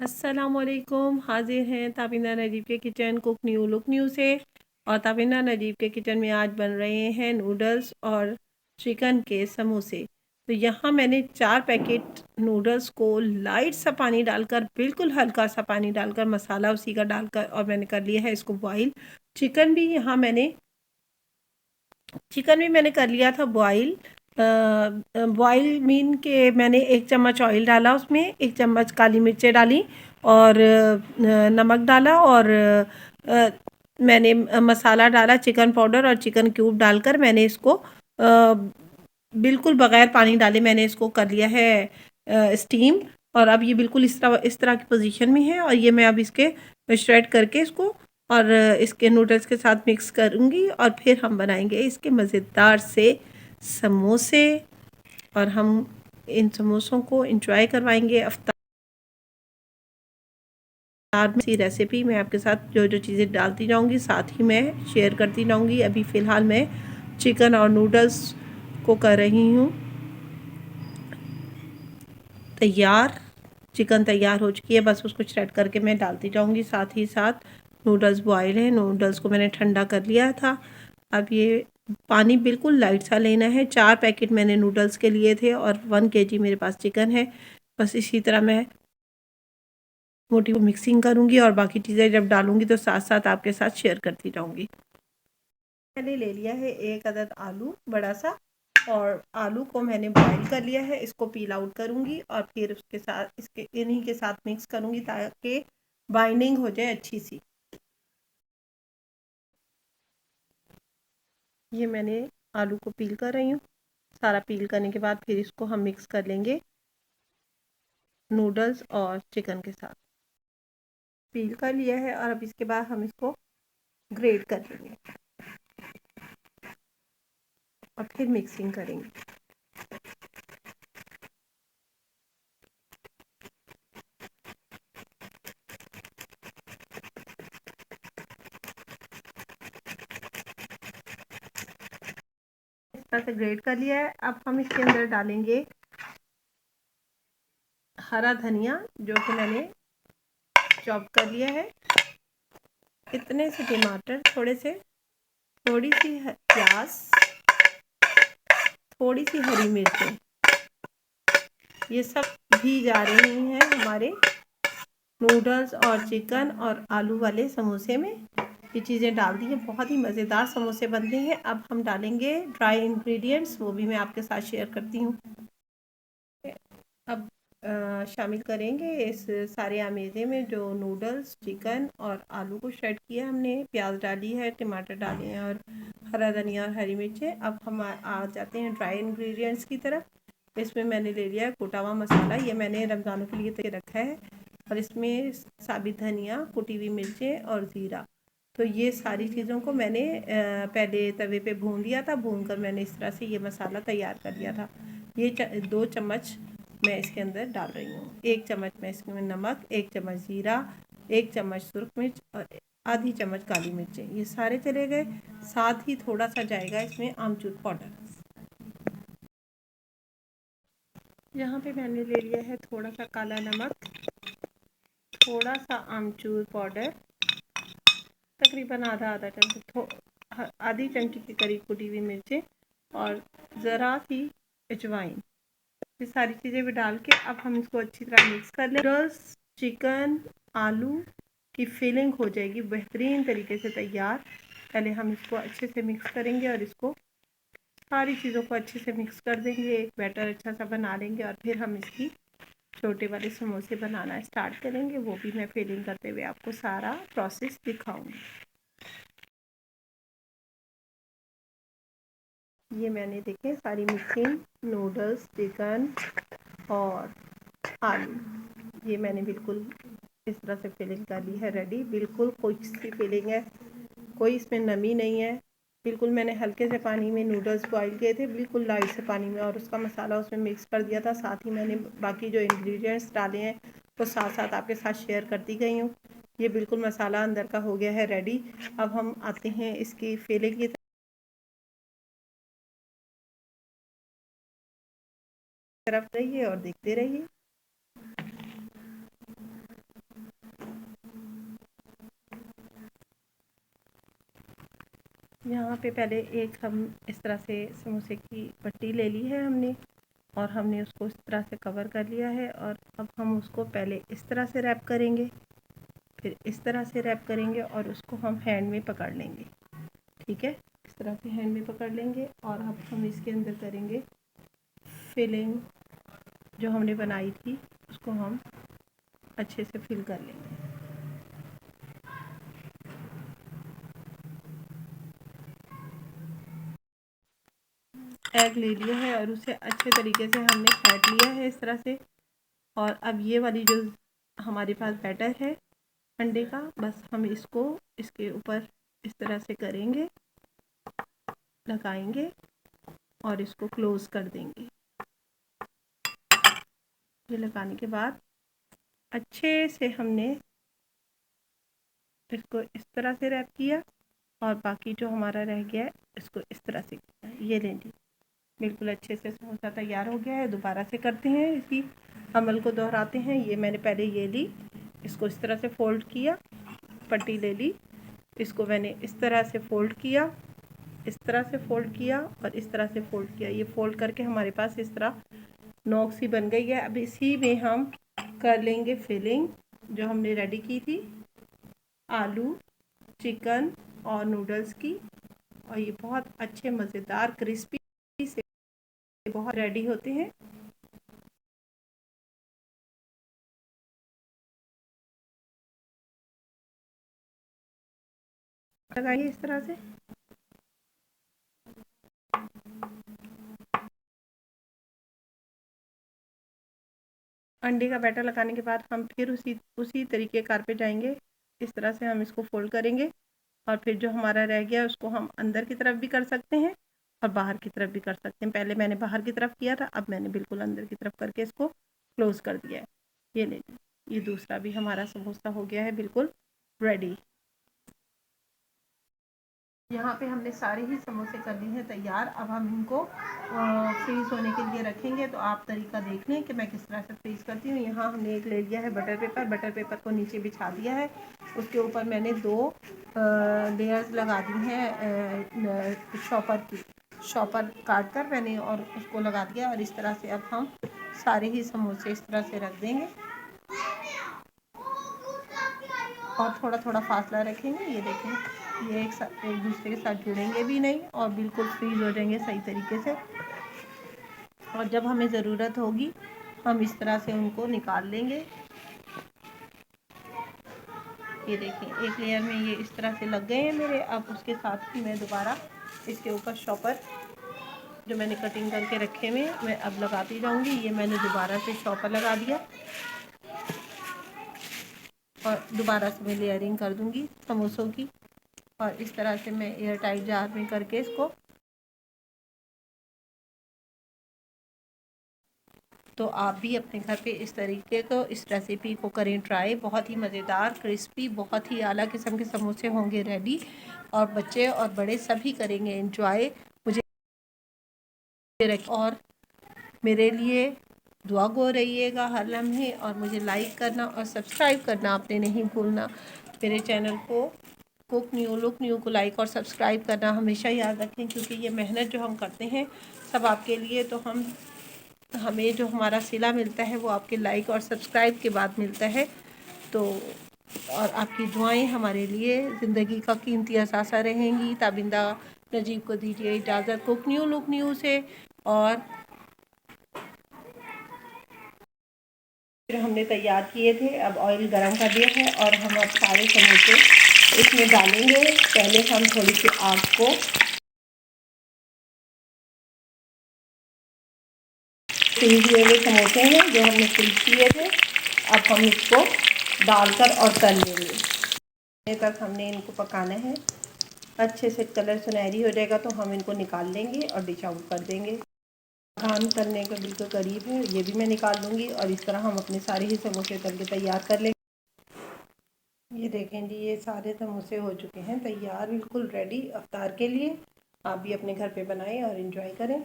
अस्सलामुअलैकुम, हाजिर हैं ताबिना नजीब के kitchen cook new look new से। और ताबिना नजीब के किचन में आज बन रहे हैं नूडल्स और चिकन के समोसे। तो यहाँ मैंने 4 पैकेट नूडल्स को लाइट सा पानी डालकर, बिल्कुल हल्का सा पानी डालकर, मसाला उसी का डालकर, और मैंने कर लिया है इसको बॉईल। चिकन भी यहाँ मैंने चिकन भी मैंने कर लिया था बॉईल। बॉईल मीन के मैंने 1 चम्मच ऑयल डाला, उसमें 1 चम्मच काली मिर्चें डाली और नमक डाला, और मैंने मसाला डाला, चिकन पाउडर और चिकन क्यूब डालकर मैंने इसको बिल्कुल बग़ैर पानी डाले मैंने इसको कर लिया है स्टीम। और अब ये बिल्कुल इस तरह की पोजीशन में है, और ये मैं अब इसके श्रेड करके इसको और इसके नूडल्स के साथ मिक्स करूँगी, और फिर हम बनाएंगे इसके मज़ेदार से समोसे, और हम इन समोसों को इंजॉय करवाएंगे अफ्तार में। इसी रेसिपी मैं आपके साथ जो जो चीज़ें डालती जाऊँगी साथ ही मैं शेयर करती जाऊँगी। अभी फ़िलहाल मैं चिकन और नूडल्स को कर रही हूँ तैयार। चिकन तैयार हो चुकी है, बस उसको श्रेड करके मैं डालती जाऊँगी। साथ ही साथ नूडल्स बॉयल हैं, नूडल्स को मैंने ठंडा कर लिया था। अब ये पानी बिल्कुल लाइट सा लेना है। 4 पैकेट मैंने नूडल्स के लिए थे और 1 केजी मेरे पास चिकन है। बस इसी तरह मैं मोटी मिक्सिंग करूँगी, और बाकी चीज़ें जब डालूँगी तो साथ साथ आपके साथ शेयर करती जाऊँगी। मैंने ले लिया है 1 अदद आलू बड़ा सा, और आलू को मैंने बॉईल कर लिया है। इसको पील आउट करूँगी और फिर उसके साथ इन्हीं के साथ मिक्स करूँगी ताकि बाइंडिंग हो जाए अच्छी सी। ये मैंने आलू को पील कर रही हूँ। सारा पील करने के बाद फिर इसको हम मिक्स कर लेंगे नूडल्स और चिकन के साथ। पील कर लिया है, और अब इसके बाद हम इसको ग्रेट कर लेंगे और फिर मिक्सिंग करेंगे। इस तरह से ग्रेट कर लिया है। अब हम इसके अंदर डालेंगे हरा धनिया, जो कि मैंने चॉप कर लिया है। इतने से टमाटर, थोड़े से, थोड़ी सी प्याज, थोड़ी सी हरी मिर्चें, ये सब भी जा रही हैं हमारे नूडल्स और चिकन और आलू वाले समोसे में। ये चीज़ें डाल दी हैं, बहुत ही मज़ेदार समोसे बनते हैं। अब हम डालेंगे ड्राई इंग्रेडिएंट्स, वो भी मैं आपके साथ शेयर करती हूँ। अब शामिल करेंगे इस सारे अमेज़े में जो नूडल्स, चिकन और आलू को श्रेड किया हमने, प्याज डाली है, टमाटर डाले हैं, और हरा धनिया और हरी मिर्चें। अब हम आ जाते हैं ड्राई इंग्रेडिएंट्स की तरफ। इसमें मैंने ले लिया है कुटा हुआ मसाला, ये मैंने रमज़ानों के लिए तैयार रखा है, और इसमें साबित धनिया, कुटी हुई मिर्चें और ज़ीरा। तो ये सारी चीज़ों को मैंने पहले तवे पे भून लिया था। भून कर मैंने इस तरह से ये मसाला तैयार कर लिया था। ये 2 चम्मच मैं इसके अंदर डाल रही हूँ। 1 चम्मच मैं इसमें नमक, 1 चम्मच ज़ीरा, 1 चम्मच सुरख मिर्च और आधी चम्मच काली मिर्चें, ये सारे चले गए। साथ ही थोड़ा सा जाएगा इसमें आमचूर पाउडर। यहाँ पे मैंने ले लिया है थोड़ा सा काला नमक, थोड़ा सा आमचूर पाउडर, तकरीबन आधा चमच, आधी चमची के करीब कुटी हुई मिर्चें, और ज़रा सी अजवाइन। ये सारी चीज़ें भी डाल के अब हम इसको अच्छी तरह मिक्स कर लें। नूडल्स, चिकन, आलू की फिलिंग हो जाएगी बेहतरीन तरीके से तैयार। पहले हम इसको अच्छे से मिक्स करेंगे, और इसको सारी चीज़ों को अच्छे से मिक्स कर देंगे, एक बैटर अच्छा सा बना लेंगे, और फिर हम इसकी छोटे वाले समोसे बनाना स्टार्ट करेंगे। वो भी मैं फिलिंग करते हुए आपको सारा प्रोसेस दिखाऊंगी। ये मैंने देखे सारी मिक्सिंग, नूडल्स, चिकन और आलू, ये मैंने बिल्कुल इस तरह से फिलिंग कर ली है रेडी। बिल्कुल कुछ सी फिलिंग है, कोई इसमें नमी नहीं है। बिल्कुल मैंने हल्के से पानी में नूडल्स बॉईल किए थे, बिल्कुल लाइट से पानी में, और उसका मसाला उसमें मिक्स कर दिया था। साथ ही मैंने बाकी जो इंग्रेडिएंट्स डाले हैं वो साथ साथ आपके साथ शेयर करती गई हूँ। ये बिल्कुल मसाला अंदर का हो गया है रेडी। अब हम आते हैं इसकी फिलिंग की तरफ। रहिए और देखते रहिए। यहाँ पे पहले एक हम इस तरह से समोसे की पट्टी ले ली है हमने, और हमने उसको इस तरह से कवर कर लिया है। और अब हम उसको पहले इस तरह से रैप करेंगे, फिर इस तरह से रैप करेंगे और उसको हम हैंड में पकड़ लेंगे। ठीक है, इस तरह से हैंड में पकड़ लेंगे और अब हम इसके अंदर करेंगे फिलिंग। जो हमने बनाई थी उसको हम अच्छे से फिल कर लेंगे। एग ले लिया है और उसे अच्छे तरीके से हमने फेंट लिया है इस तरह से। और अब ये वाली जो हमारे पास बैटर है अंडे का, बस हम इसको इसके ऊपर इस तरह से करेंगे, लगाएंगे और इसको क्लोज़ कर देंगे। ये लगाने के बाद अच्छे से हमने इसको इस तरह से रैप किया और बाकी जो हमारा रह गया है इसको इस तरह से किया। ये ले ली, बिल्कुल अच्छे से समोसा तैयार हो गया है। दोबारा से करते हैं, इसी अमल को दोहराते हैं। ये मैंने पहले ये ली, इसको इस तरह से फ़ोल्ड किया, पट्टी ले ली, इसको मैंने इस तरह से फ़ोल्ड किया, इस तरह से फ़ोल्ड किया और इस तरह से फ़ोल्ड किया। ये फ़ोल्ड करके हमारे पास इस तरह नोक सी बन गई है। अब इसी में हम कर लेंगे फिलिंग जो हमने रेडी की थी, आलू, चिकन और नूडल्स की। और ये बहुत अच्छे मज़ेदार क्रिस्पी से बहुत रेडी होते हैं। लगाइए इस तरह से। अंडे का बैटर लगाने के बाद हम फिर उसी तरीके कार पे जाएंगे। इस तरह से हम इसको फोल्ड करेंगे और फिर जो हमारा रह गया उसको हम अंदर की तरफ भी कर सकते हैं और बाहर की तरफ भी कर सकते हैं। पहले मैंने बाहर की तरफ किया था, अब मैंने बिल्कुल अंदर की तरफ करके इसको क्लोज़ कर दिया है। ये ले लीजिए, ये दूसरा भी हमारा समोसा हो गया है बिल्कुल रेडी। यहाँ पे हमने सारे ही समोसे कर लिए हैं तैयार। अब हम इनको फ्रीज़ होने के लिए रखेंगे। तो आप तरीका देख लें कि मैं किस तरह से फ्रीज़ करती हूँ। यहाँ हमने एक ले लिया है बटर पेपर, बटर पेपर को नीचे बिछा दिया है, उसके ऊपर मैंने 2 लेयर्स लगा दी हैं शॉपर की। शॉपर काट कर मैंने और उसको लगा दिया और इस तरह से अब हम सारे ही समोसे इस तरह से रख देंगे और थोड़ा थोड़ा फासला रखेंगे। ये देखें, ये एक दूसरे के साथ जुड़ेंगे भी नहीं और बिल्कुल फ्रीज़ हो जाएंगे सही तरीके से। और जब हमें ज़रूरत होगी हम इस तरह से उनको निकाल लेंगे। ये देखें, एक लेयर में ये इस तरह से लग गए हैं मेरे। अब उसके साथ ही मैं दोबारा इसके ऊपर शॉपर जो मैंने कटिंग करके रखे हुए मैं अब लगाती जाऊंगी। ये मैंने दोबारा से शॉपर लगा दिया और दोबारा से मैं लेयरिंग कर दूंगी समोसों की। और इस तरह से मैं एयर टाइट जार में करके इसको, तो आप भी अपने घर पे इस तरीके को, इस रेसिपी को करें ट्राई। बहुत ही मज़ेदार, क्रिस्पी, बहुत ही आला किस्म के समोसे होंगे रेडी और बच्चे और बड़े सभी करेंगे एंजॉय। मुझे और मेरे लिए दुआ गो रहिएगा हर लम्हे और मुझे लाइक करना और सब्सक्राइब करना आपने नहीं भूलना। मेरे चैनल को कुक न्यू लुक न्यू को लाइक और सब्सक्राइब करना हमेशा याद रखें, क्योंकि ये मेहनत जो हम करते हैं सब आपके लिए। तो हमें जो हमारा सिला मिलता है वो आपके लाइक और सब्सक्राइब के बाद मिलता है। तो और आपकी दुआएं हमारे लिए ज़िंदगी का कीमती असासा रहेंगी। ताबिंदा नजीब को दीजिए इजाज़त कुक न्यू लुक न्यू से। और फिर हमने तैयार किए थे, अब ऑयल गरम कर दिया है और हम अब सारे समोसे इसमें डालेंगे। पहले हम थोड़ी सी आग को फ्रीज हुए हुए समोसे हैं जो हमने फ्रीज किए थे, अब हम इसको डालकर और तल लेंगे। तक हमने इनको पकाना है, अच्छे से कलर सुनहरी हो जाएगा तो हम इनको निकाल लेंगे और डिश आउट कर देंगे। खान तलने के बिल्कुल करीब है, ये भी मैं निकाल लूँगी और इस तरह हम अपने सारे ही समोसे तल के तैयार कर लेंगे। ये देखें जी, ये सारे समोसे हो चुके हैं तैयार, बिल्कुल रेडी अफ्तार के लिए। आप भी अपने घर पे बनाएं और इन्जॉय करें।